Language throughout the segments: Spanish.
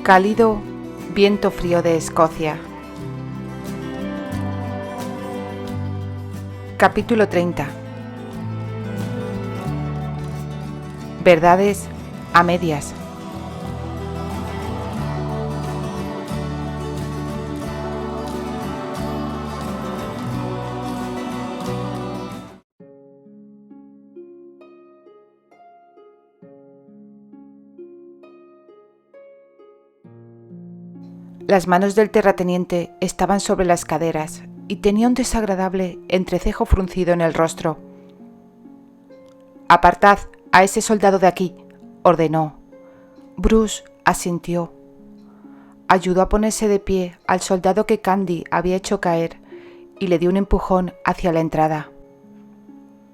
Cálido viento frío de Escocia. Capítulo 30. Verdades a medias. Las manos del terrateniente estaban sobre las caderas y tenía un desagradable entrecejo fruncido en el rostro. «Apartad a ese soldado de aquí», ordenó. Bruce asintió. Ayudó a ponerse de pie al soldado que Candy había hecho caer y le dio un empujón hacia la entrada.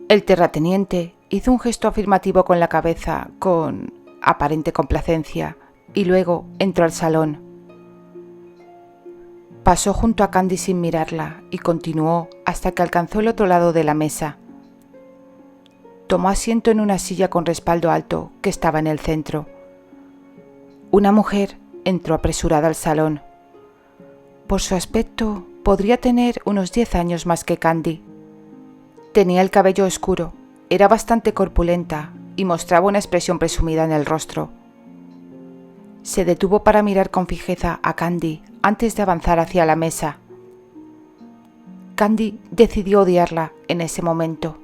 El terrateniente hizo un gesto afirmativo con la cabeza con aparente complacencia y luego entró al salón. Pasó junto a Candy sin mirarla y continuó hasta que alcanzó el otro lado de la mesa. Tomó asiento en una silla con respaldo alto que estaba en el centro. Una mujer entró apresurada al salón. Por su aspecto, podría tener unos 10 años más que Candy. Tenía el cabello oscuro, era bastante corpulenta y mostraba una expresión presumida en el rostro. Se detuvo para mirar con fijeza a Candy antes de avanzar hacia la mesa. Candy decidió odiarla en ese momento.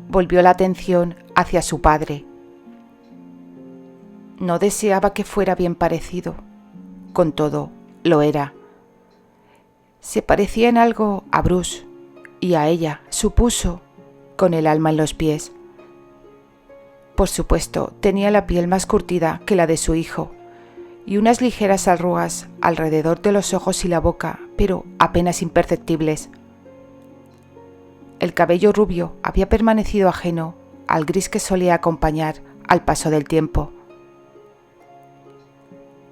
Volvió la atención hacia su padre. No deseaba que fuera bien parecido. Con todo, lo era. Se parecía en algo a Bruce, y a ella, supuso, con el alma en los pies. Por supuesto, tenía la piel más curtida que la de su hijo, y unas ligeras arrugas alrededor de los ojos y la boca, pero apenas imperceptibles. El cabello rubio había permanecido ajeno al gris que solía acompañar al paso del tiempo.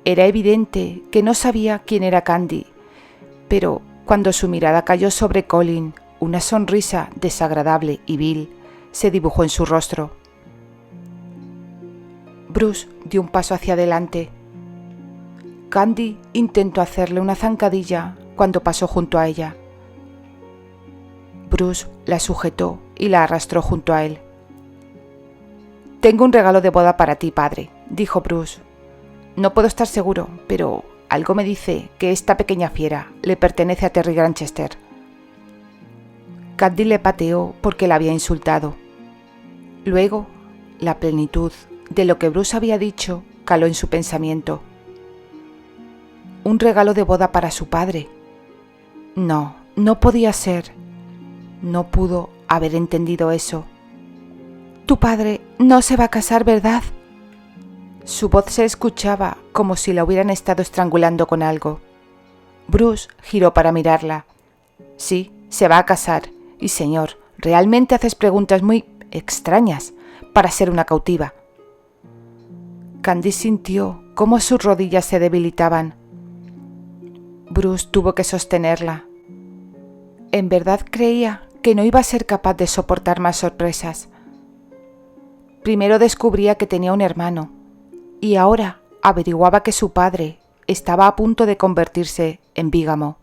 Era evidente que no sabía quién era Candy, pero cuando su mirada cayó sobre Colin, una sonrisa desagradable y vil se dibujó en su rostro. Bruce dio un paso hacia adelante. Candy intentó hacerle una zancadilla cuando pasó junto a ella. Bruce la sujetó y la arrastró junto a él. «Tengo un regalo de boda para ti, padre», dijo Bruce. «No puedo estar seguro, pero algo me dice que esta pequeña fiera le pertenece a Terry Granchester». Candy le pateó porque la había insultado. Luego, la plenitud de lo que Bruce había dicho caló en su pensamiento. Un regalo de boda para su padre. No, no podía ser. No pudo haber entendido eso. «Tu padre no se va a casar, ¿verdad?» Su voz se escuchaba como si la hubieran estado estrangulando con algo. Bruce giró para mirarla. «Sí, se va a casar. Y señor, realmente haces preguntas muy extrañas para ser una cautiva». Candy sintió cómo sus rodillas se debilitaban. Bruce tuvo que sostenerla. En verdad creía que no iba a ser capaz de soportar más sorpresas. Primero descubría que tenía un hermano, y ahora averiguaba que su padre estaba a punto de convertirse en bígamo.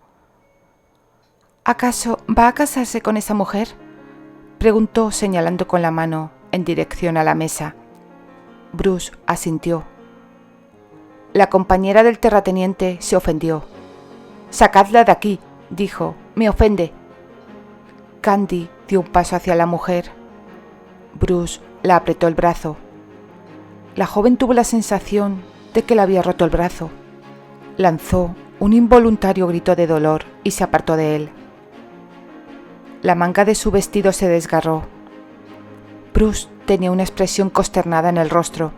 «¿Acaso va a casarse con esa mujer?», preguntó señalando con la mano en dirección a la mesa. Bruce asintió. La compañera del terrateniente se ofendió. «Sacadla de aquí», dijo. «Me ofende». Candy dio un paso hacia la mujer. Bruce la apretó el brazo. La joven tuvo la sensación de que le había roto el brazo. Lanzó un involuntario grito de dolor y se apartó de él. La manga de su vestido se desgarró. Bruce tenía una expresión consternada en el rostro.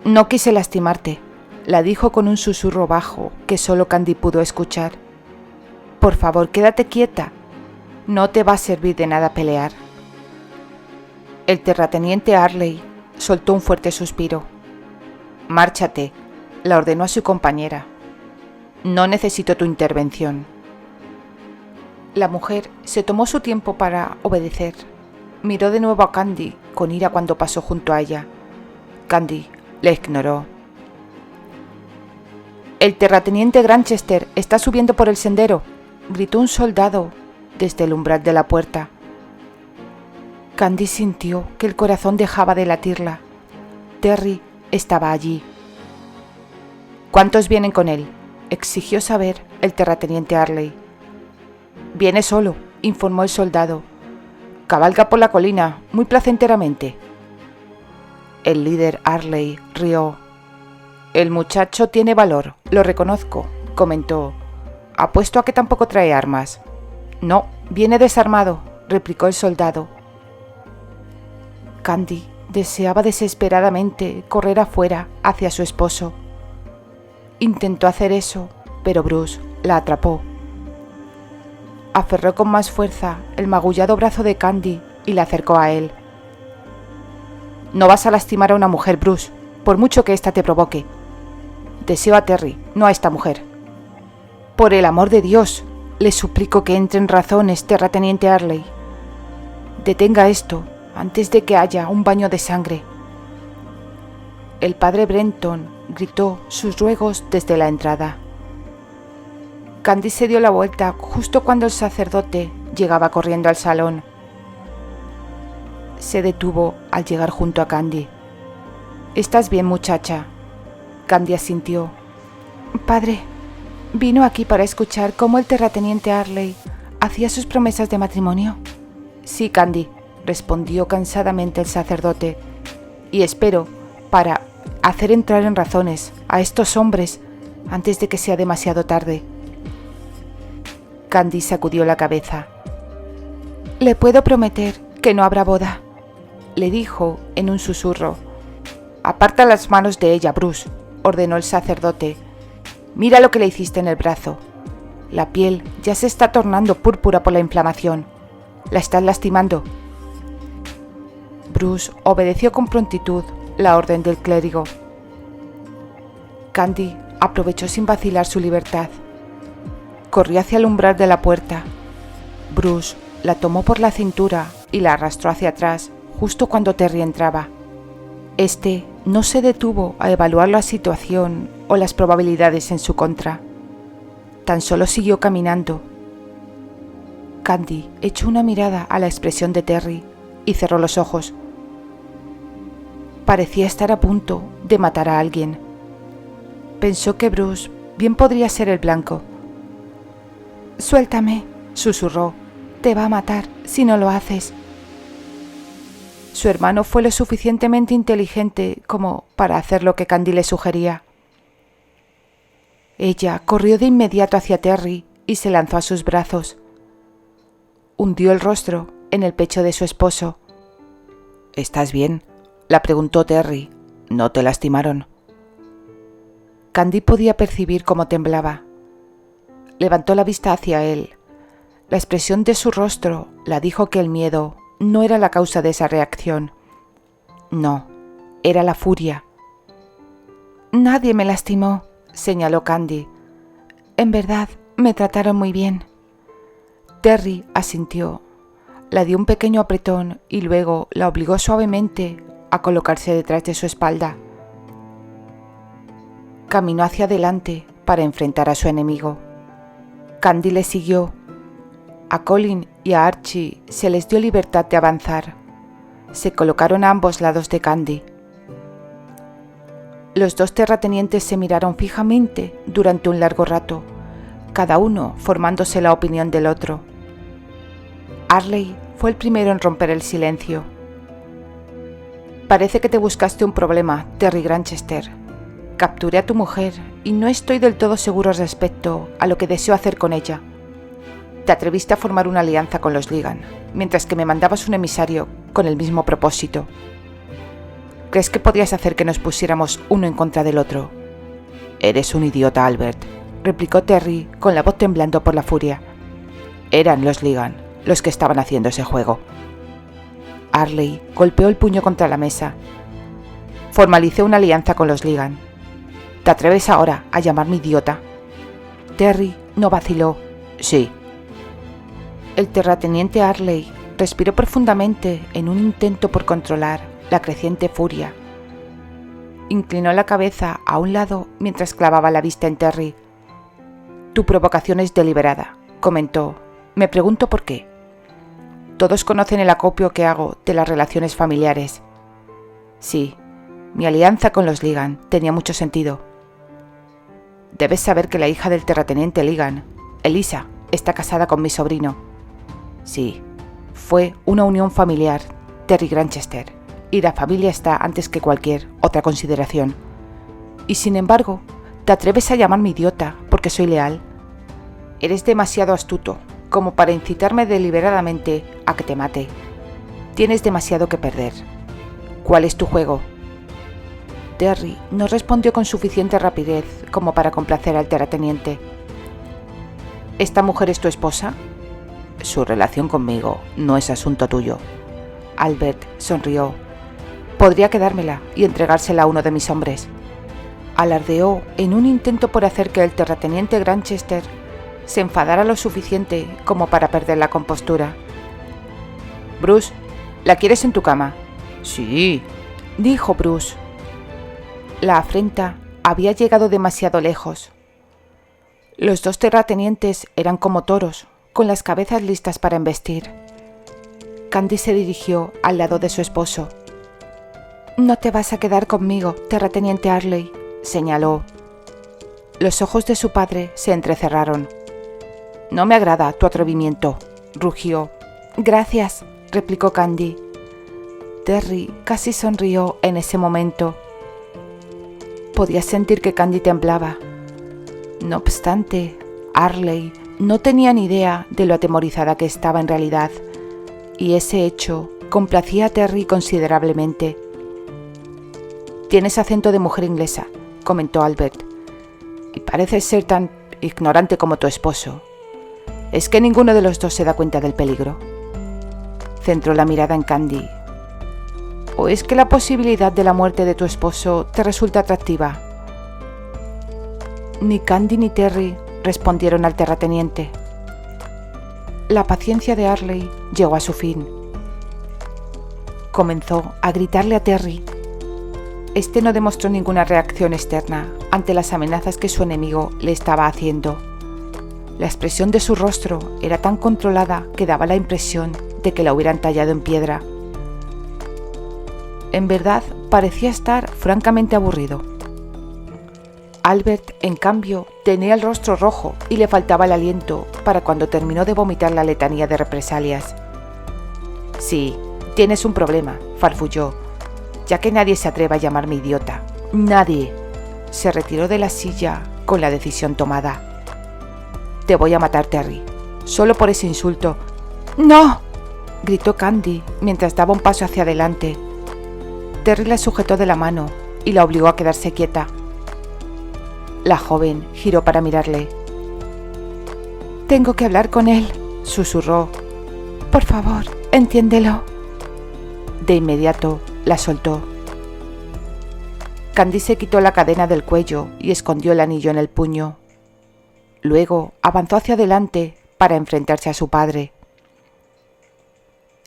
«No quise lastimarte», la dijo con un susurro bajo que solo Candy pudo escuchar. «Por favor, quédate quieta. No te va a servir de nada pelear». El terrateniente Harley soltó un fuerte suspiro. «Márchate», la ordenó a su compañera. «No necesito tu intervención». La mujer se tomó su tiempo para obedecer. Miró de nuevo a Candy con ira cuando pasó junto a ella. Candy la ignoró. «El terrateniente Granchester está subiendo por el sendero», gritó un soldado desde el umbral de la puerta. Candy sintió que el corazón dejaba de latirla. Terry estaba allí. «¿Cuántos vienen con él?», exigió saber el terrateniente Arley. «Viene solo», informó el soldado. «Cabalga por la colina muy placenteramente». El líder Arley rió. «El muchacho tiene valor, lo reconozco», comentó. «Apuesto a que tampoco trae armas». «No, viene desarmado», replicó el soldado. Candy deseaba desesperadamente correr afuera hacia su esposo. Intentó hacer eso, pero Bruce la atrapó. Aferró con más fuerza el magullado brazo de Candy y la acercó a él. «No vas a lastimar a una mujer, Bruce, por mucho que ésta te provoque. Deseo a Terry, no a esta mujer». «Por el amor de Dios, le suplico que entre en razones, terrateniente Arley. Detenga esto antes de que haya un baño de sangre». El padre Brenton gritó sus ruegos desde la entrada. Candy se dio la vuelta justo cuando el sacerdote llegaba corriendo al salón. Se detuvo al llegar junto a Candy. «¿Estás bien, muchacha?». Candy asintió. «Padre, ¿vino aquí para escuchar cómo el terrateniente Arley hacía sus promesas de matrimonio?». «Sí, Candy», respondió cansadamente el sacerdote. «Y espero para hacer entrar en razones a estos hombres antes de que sea demasiado tarde». Candy sacudió la cabeza. «Le puedo prometer que no habrá boda», le dijo en un susurro. «Aparta las manos de ella, Bruce», ordenó el sacerdote. «Mira lo que le hiciste en el brazo. La piel ya se está tornando púrpura por la inflamación. La estás lastimando». Bruce obedeció con prontitud la orden del clérigo. Candy aprovechó sin vacilar su libertad. Corrió hacia el umbral de la puerta. Bruce la tomó por la cintura y la arrastró hacia atrás justo cuando Terry entraba. Este no se detuvo a evaluar la situación o las probabilidades en su contra. Tan solo siguió caminando. Candy echó una mirada a la expresión de Terry y cerró los ojos. Parecía estar a punto de matar a alguien. Pensó que Bruce bien podría ser el blanco. «Suéltame», susurró. «Te va a matar si no lo haces». Su hermano fue lo suficientemente inteligente como para hacer lo que Candy le sugería. Ella corrió de inmediato hacia Terry y se lanzó a sus brazos. Hundió el rostro en el pecho de su esposo. «¿Estás bien?», la preguntó Terry. «¿No te lastimaron?». Candy podía percibir cómo temblaba. Levantó la vista hacia él. La expresión de su rostro la dijo que el miedo no era la causa de esa reacción. No, era la furia. «Nadie me lastimó», señaló Candy. «En verdad, me trataron muy bien». Terry asintió. La dio un pequeño apretón y luego la obligó suavemente a colocarse detrás de su espalda. Caminó hacia adelante para enfrentar a su enemigo. Candy le siguió. A Colin y a Archie se les dio libertad de avanzar. Se colocaron a ambos lados de Candy. Los dos terratenientes se miraron fijamente durante un largo rato, cada uno formándose la opinión del otro. Arley fue el primero en romper el silencio. «Parece que te buscaste un problema, Terry Granchester. Capturé a tu mujer y no estoy del todo seguro respecto a lo que deseo hacer con ella. Te atreviste a formar una alianza con los Ligan, mientras que me mandabas un emisario con el mismo propósito. ¿Crees que podrías hacer que nos pusiéramos uno en contra del otro?» «Eres un idiota, Albert», replicó Terry con la voz temblando por la furia. «Eran los Ligan los que estaban haciendo ese juego». Arley golpeó el puño contra la mesa. «Formalicé una alianza con los Ligan. ¿Te atreves ahora a llamarme idiota?» Terry no vaciló. «Sí». El terrateniente Arley respiró profundamente en un intento por controlar la creciente furia. inclinó la cabeza a un lado mientras clavaba la vista en Terry. Tu provocación es deliberada, comentó. Me pregunto por qué. Todos conocen el acopio que hago de las relaciones familiares. Sí, mi alianza con los Ligan tenía mucho sentido. Debes saber que la hija del terrateniente Ligan, Elisa, está casada con mi sobrino. Sí, fue una unión familiar, Terry Granchester, y la familia está antes que cualquier otra consideración. Y sin embargo, ¿te atreves a llamarme idiota porque soy leal? Eres demasiado astuto como para incitarme deliberadamente a que te mate. Tienes demasiado que perder. ¿Cuál es tu juego? Terry no respondió con suficiente rapidez como para complacer al terrateniente. ¿Esta mujer es tu esposa? Su relación conmigo no es asunto tuyo. Albert sonrió. Podría quedármela y entregársela a uno de mis hombres. Alardeó en un intento por hacer que el terrateniente Granchester se enfadara lo suficiente como para perder la compostura. Bruce, ¿la quieres en tu cama? Sí, dijo Bruce. La afrenta había llegado demasiado lejos. Los dos terratenientes eran como toros, con las cabezas listas para embestir. Candy se dirigió al lado de su esposo. No te vas a quedar conmigo, terrateniente Arley, señaló. Los ojos de su padre se entrecerraron. No me agrada tu atrevimiento, rugió. Gracias, replicó Candy. Terry casi sonrió en ese momento. Podía sentir que Candy temblaba. No obstante, Arley no tenía ni idea de lo atemorizada que estaba en realidad, y ese hecho complacía a Terry considerablemente. Tienes acento de mujer inglesa, comentó Albert, y pareces ser tan ignorante como tu esposo. ¿Es que ninguno de los dos se da cuenta del peligro? Centró la mirada en Candy. ¿O es que la posibilidad de la muerte de tu esposo te resulta atractiva? Ni Candy ni Terry respondieron al terrateniente. La paciencia de Arley llegó a su fin. Comenzó a gritarle a Terry. Este no demostró ninguna reacción externa ante las amenazas que su enemigo le estaba haciendo. La expresión de su rostro era tan controlada que daba la impresión de que la hubieran tallado en piedra. En verdad, parecía estar francamente aburrido. Albert, en cambio, tenía el rostro rojo y le faltaba el aliento para cuando terminó de vomitar la letanía de represalias. Sí, tienes un problema, farfulló, ya que nadie se atreva a llamarme idiota. Nadie. Se retiró de la silla con la decisión tomada. Te voy a matar, Terry. Solo por ese insulto. ¡No!, gritó Candy mientras daba un paso hacia adelante. Terry la sujetó de la mano y la obligó a quedarse quieta. La joven giró para mirarle. Tengo que hablar con él, susurró. Por favor, entiéndelo. De inmediato la soltó. Candy se quitó la cadena del cuello y escondió el anillo en el puño. Luego avanzó hacia adelante para enfrentarse a su padre.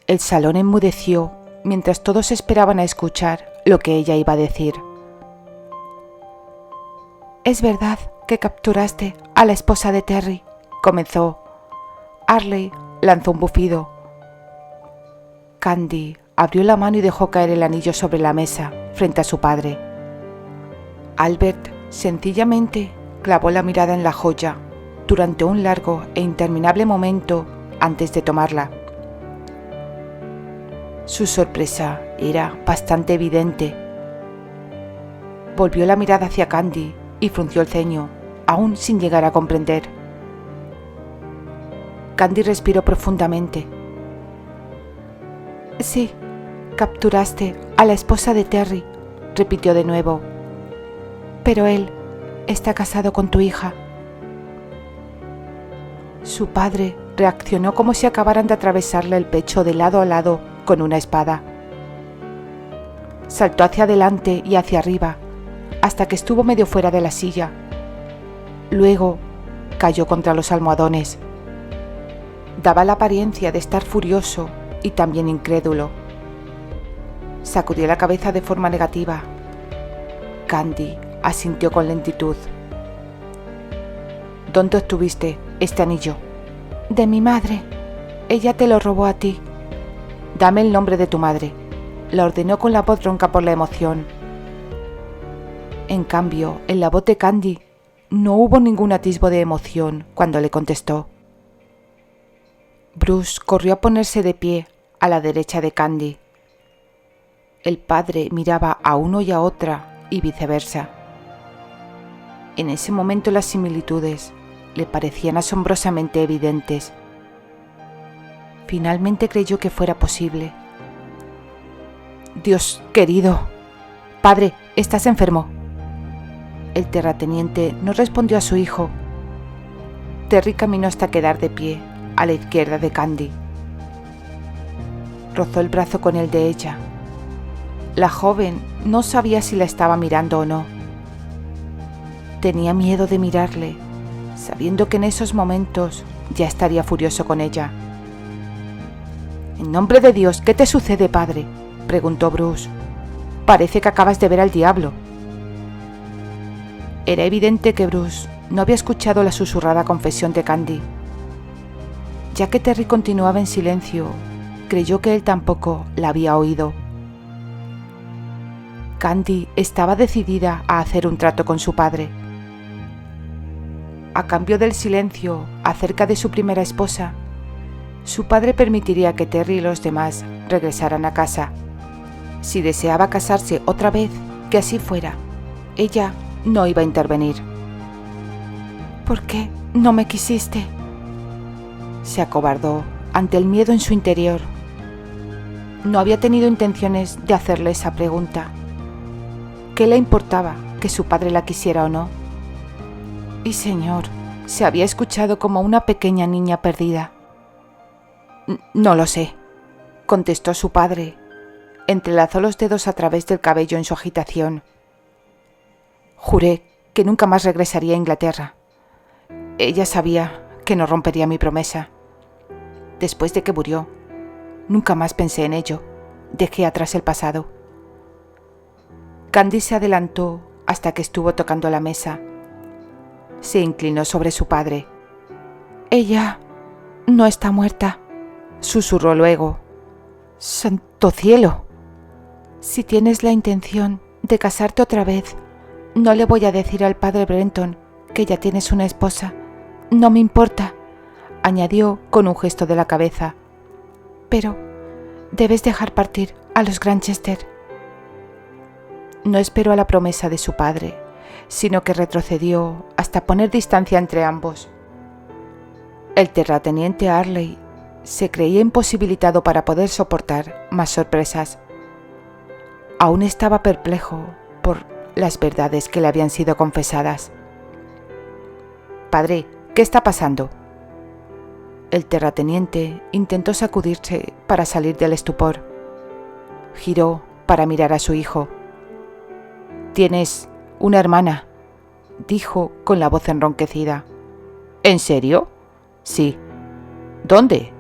El salón enmudeció mientras todos esperaban a escuchar lo que ella iba a decir. «Es verdad que capturaste a la esposa de Terry», comenzó. Arley lanzó un bufido. Candy abrió la mano y dejó caer el anillo sobre la mesa, frente a su padre. Albert sencillamente clavó la mirada en la joya durante un largo e interminable momento antes de tomarla. Su sorpresa era bastante evidente. Volvió la mirada hacia Candy y frunció el ceño, aún sin llegar a comprender. Candy respiró profundamente. «Sí, capturaste a la esposa de Terry», repitió de nuevo. «Pero él está casado con tu hija». Su padre reaccionó como si acabaran de atravesarle el pecho de lado a lado con una espada. Saltó hacia adelante y hacia arriba, hasta que estuvo medio fuera de la silla. Luego cayó contra los almohadones. Daba la apariencia de estar furioso y también incrédulo. Sacudió la cabeza de forma negativa. Candy asintió con lentitud. ¿Dónde obtuviste este anillo? De mi madre. Ella te lo robó a ti. Dame el nombre de tu madre, la ordenó con la voz ronca por la emoción. En cambio, en la voz de Candy no hubo ningún atisbo de emoción cuando le contestó. Bruce corrió a ponerse de pie a la derecha de Candy. El padre miraba a uno y a otra y viceversa. En ese momento las similitudes le parecían asombrosamente evidentes. Finalmente creyó que fuera posible. Dios querido. Padre, ¿estás enfermo? El terrateniente no respondió a su hijo. Terry caminó hasta quedar de pie a la izquierda de Candy. Rozó el brazo con el de ella. La joven no sabía si la estaba mirando o no. Tenía miedo de mirarle, sabiendo que en esos momentos ya estaría furioso con ella. «En nombre de Dios, ¿qué te sucede, padre?», preguntó Bruce. «Parece que acabas de ver al diablo». Era evidente que Bruce no había escuchado la susurrada confesión de Candy. Ya que Terry continuaba en silencio, creyó que él tampoco la había oído. Candy estaba decidida a hacer un trato con su padre. A cambio del silencio acerca de su primera esposa, su padre permitiría que Terry y los demás regresaran a casa. Si deseaba casarse otra vez, que así fuera. Ella no iba a intervenir. ¿Por qué no me quisiste?, se acobardó ante el miedo en su interior. No había tenido intenciones de hacerle esa pregunta. ¿Qué le importaba que su padre la quisiera o no? Y señor, se había escuchado como una pequeña niña perdida. No lo sé, contestó su padre. Entrelazó los dedos a través del cabello en su agitación. Juré que nunca más regresaría a Inglaterra. Ella sabía que no rompería mi promesa. Después de que murió, nunca más pensé en ello. Dejé atrás el pasado. Candy se adelantó hasta que estuvo tocando la mesa. Se inclinó sobre su padre. Ella no está muerta, susurró luego. ¡Santo cielo! Si tienes la intención de casarte otra vez, no le voy a decir al padre Brenton que ya tienes una esposa. No me importa, añadió con un gesto de la cabeza. Pero debes dejar partir a los Granchester. No esperó a la promesa de su padre, sino que retrocedió hasta poner distancia entre ambos. El terrateniente Arley se creía imposibilitado para poder soportar más sorpresas. Aún estaba perplejo por las verdades que le habían sido confesadas. «Padre, ¿qué está pasando?». El terrateniente intentó sacudirse para salir del estupor. Giró para mirar a su hijo. «Tienes una hermana», dijo con la voz enronquecida. «¿En serio?». «Sí». «¿Dónde?».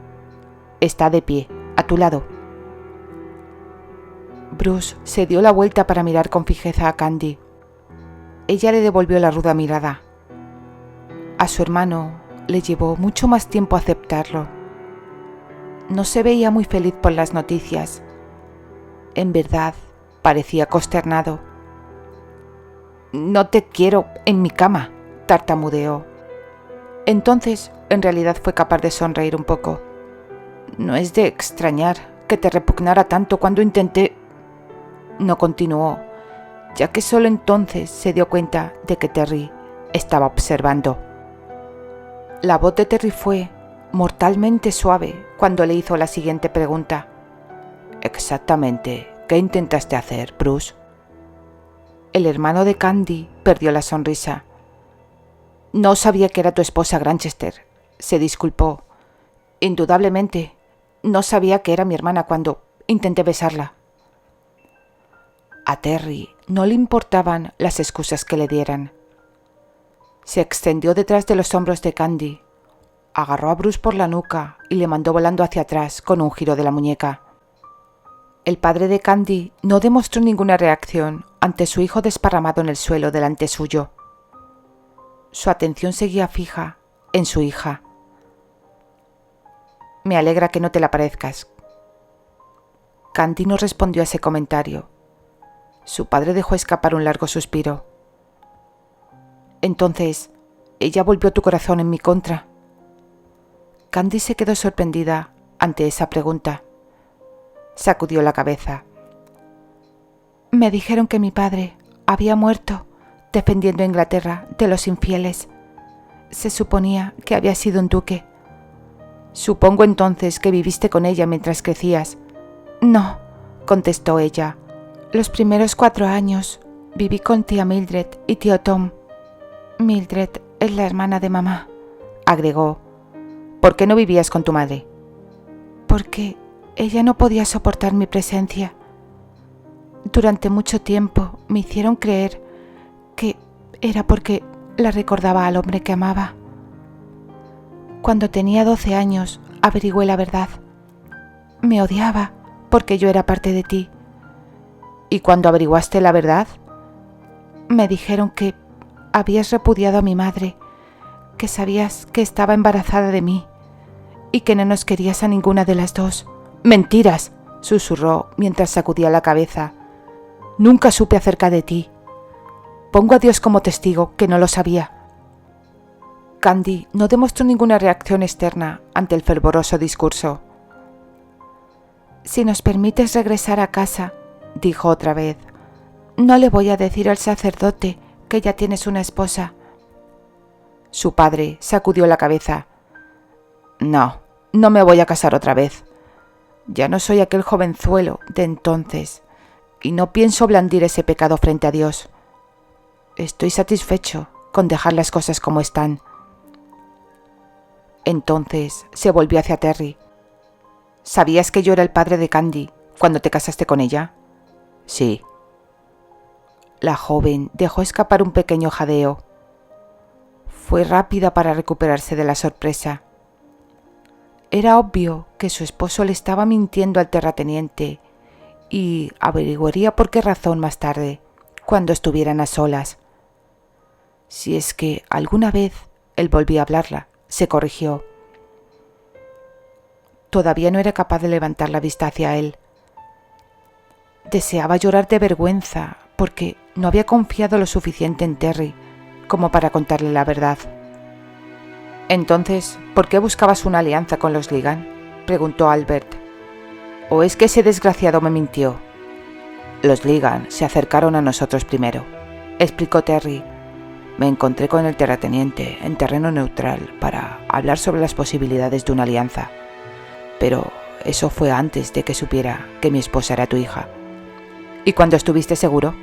«Está de pie, a tu lado». Bruce se dio la vuelta para mirar con fijeza a Candy. Ella le devolvió la ruda mirada. A su hermano le llevó mucho más tiempo aceptarlo. No se veía muy feliz por las noticias. En verdad, parecía consternado. «No te quiero en mi cama», tartamudeó. Entonces, en realidad fue capaz de sonreír un poco. «No es de extrañar que te repugnara tanto cuando intenté...». No continuó, ya que solo entonces se dio cuenta de que Terry estaba observando. La voz de Terry fue mortalmente suave cuando le hizo la siguiente pregunta. «Exactamente, ¿qué intentaste hacer, Bruce?». El hermano de Candy perdió la sonrisa. «No sabía que era tu esposa Granchester», se disculpó. «Indudablemente, no sabía que era mi hermana cuando intenté besarla». A Terry no le importaban las excusas que le dieran. Se extendió detrás de los hombros de Candy, agarró a Bruce por la nuca y le mandó volando hacia atrás con un giro de la muñeca. El padre de Candy no demostró ninguna reacción ante su hijo desparramado en el suelo delante suyo. Su atención seguía fija en su hija. Me alegra que no te la parezcas. Candy no respondió a ese comentario. Su padre dejó escapar un largo suspiro. Entonces, ella volvió tu corazón en mi contra. Candy se quedó sorprendida ante esa pregunta. Sacudió la cabeza. Me dijeron que mi padre había muerto defendiendo a Inglaterra de los infieles. Se suponía que había sido un duque. Supongo entonces que viviste con ella mientras crecías. No, contestó ella. Los primeros 4 años viví con tía Mildred y tío Tom. Mildred es la hermana de mamá, agregó. ¿Por qué no vivías con tu madre? Porque ella no podía soportar mi presencia. Durante mucho tiempo me hicieron creer que era porque la recordaba al hombre que amaba. Cuando tenía 12 años averigüé la verdad. Me odiaba porque yo era parte de ti. ¿Y cuando averiguaste la verdad? Me dijeron que habías repudiado a mi madre, que sabías que estaba embarazada de mí y que no nos querías a ninguna de las dos. ¡Mentiras!, susurró mientras sacudía la cabeza. Nunca supe acerca de ti. Pongo a Dios como testigo que no lo sabía. Candy no demostró ninguna reacción externa ante el fervoroso discurso. Si nos permites regresar a casa, dijo otra vez, no le voy a decir al sacerdote que ya tienes una esposa. Su padre sacudió la cabeza. No me voy a casar otra vez. Ya no soy aquel jovenzuelo de entonces y no pienso blandir ese pecado frente a Dios. Estoy satisfecho con dejar las cosas como están. Entonces se volvió hacia Terry. ¿Sabías que yo era el padre de Candy cuando te casaste con ella? Sí. La joven dejó escapar un pequeño jadeo. Fue rápida para recuperarse de la sorpresa. Era obvio que su esposo le estaba mintiendo al terrateniente y averiguaría por qué razón más tarde, cuando estuvieran a solas. Si es que alguna vez él volvía a hablarla, se corrigió. Todavía no era capaz de levantar la vista hacia él. Deseaba llorar de vergüenza porque no había confiado lo suficiente en Terry como para contarle la verdad. Entonces, ¿por qué buscabas una alianza con los Ligan?, preguntó Albert. ¿O es que ese desgraciado me mintió? Los Ligan se acercaron a nosotros primero, explicó Terry. Me encontré con el terrateniente en terreno neutral para hablar sobre las posibilidades de una alianza. Pero eso fue antes de que supiera que mi esposa era tu hija. ¿Y cuando estuviste seguro?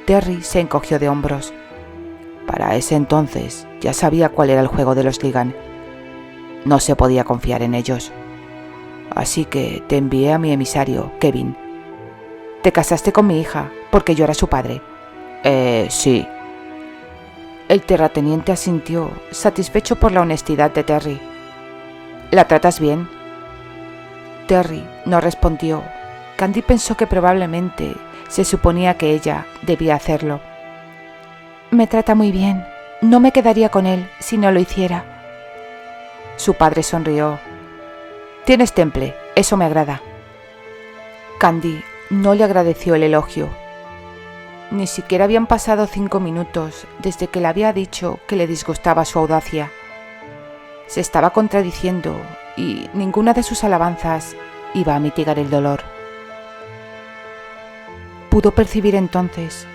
Terry se encogió de hombros. Para ese entonces ya sabía cuál era el juego de los Ligan. No se podía confiar en ellos. Así que te envié a mi emisario, Kevin. ¿Te casaste con mi hija porque yo era su padre? Sí. El terrateniente asintió, satisfecho por la honestidad de Terry. ¿La tratas bien? Terry no respondió. Candy pensó que probablemente se suponía que ella debía hacerlo. Me trata muy bien. No me quedaría con él si no lo hiciera. Su padre sonrió. Tienes temple, eso me agrada. Candy no le agradeció el elogio. Ni siquiera habían pasado 5 minutos desde que le había dicho que le disgustaba su audacia. Se estaba contradiciendo y ninguna de sus alabanzas iba a mitigar el dolor. Pudo percibir entonces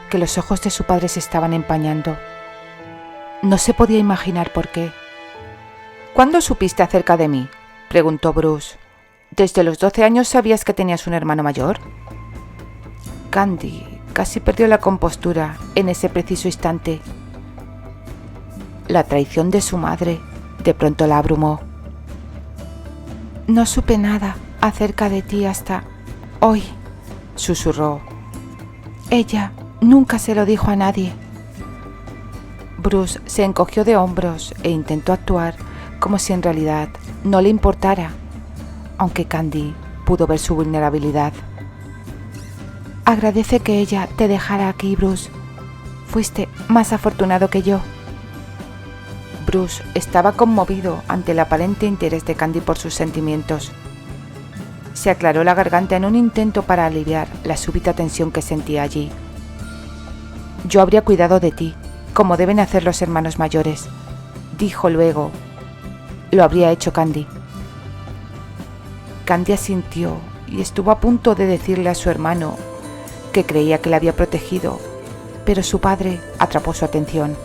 que los ojos de su padre se estaban empañando. No se podía imaginar por qué. ¿Cuándo supiste acerca de mí?, preguntó Bruce. ¿Desde los 12 años sabías que tenías un hermano mayor? Candy casi perdió la compostura en ese preciso instante. La traición de su madre de pronto la abrumó. No supe nada acerca de ti hasta hoy, susurró. Ella nunca se lo dijo a nadie. Bruce se encogió de hombros e intentó actuar como si en realidad no le importara, aunque Candy pudo ver su vulnerabilidad. Agradece que ella te dejara aquí, Bruce. Fuiste más afortunado que yo. Bruce estaba conmovido ante el aparente interés de Candy por sus sentimientos. Se aclaró la garganta en un intento para aliviar la súbita tensión que sentía allí. Yo habría cuidado de ti, como deben hacer los hermanos mayores, dijo luego. Lo habría hecho Candy. Candy asintió y estuvo a punto de decirle a su hermano que creía que la había protegido, pero su padre atrapó su atención.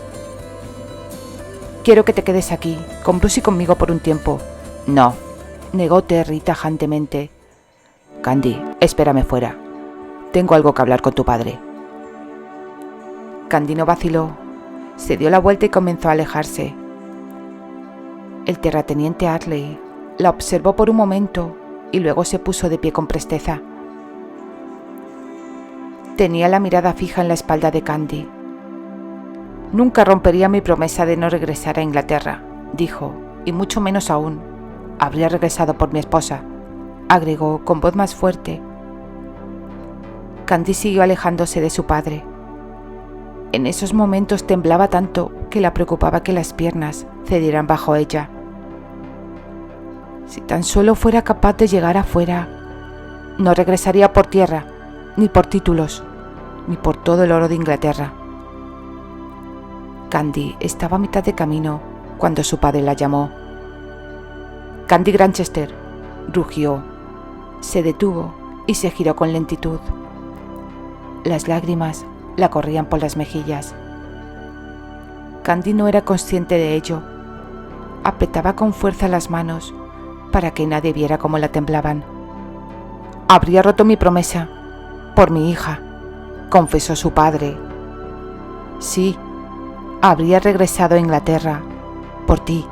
Quiero que te quedes aquí, con Bruce y conmigo por un tiempo. No, negó Terry tajantemente. Candy, espérame fuera. Tengo algo que hablar con tu padre. Candy no vaciló. Se dio la vuelta y comenzó a alejarse. El terrateniente Hartley la observó por un momento y luego se puso de pie con presteza. Tenía la mirada fija en la espalda de Candy. Nunca rompería mi promesa de no regresar a Inglaterra, dijo, y mucho menos aún. Habría regresado por mi esposa, agregó con voz más fuerte. Candy siguió alejándose de su padre. En esos momentos temblaba tanto que la preocupaba que las piernas cedieran bajo ella. Si tan solo fuera capaz de llegar afuera, no regresaría por tierra, ni por títulos, ni por todo el oro de Inglaterra. Candy estaba a mitad de camino cuando su padre la llamó. Candy Granchester, rugió. Se detuvo y se giró con lentitud. Las lágrimas la corrían por las mejillas. Candy no era consciente de ello. Apretaba con fuerza las manos para que nadie viera cómo la temblaban. Habría roto mi promesa por mi hija, confesó su padre. Sí, habría regresado a Inglaterra por ti.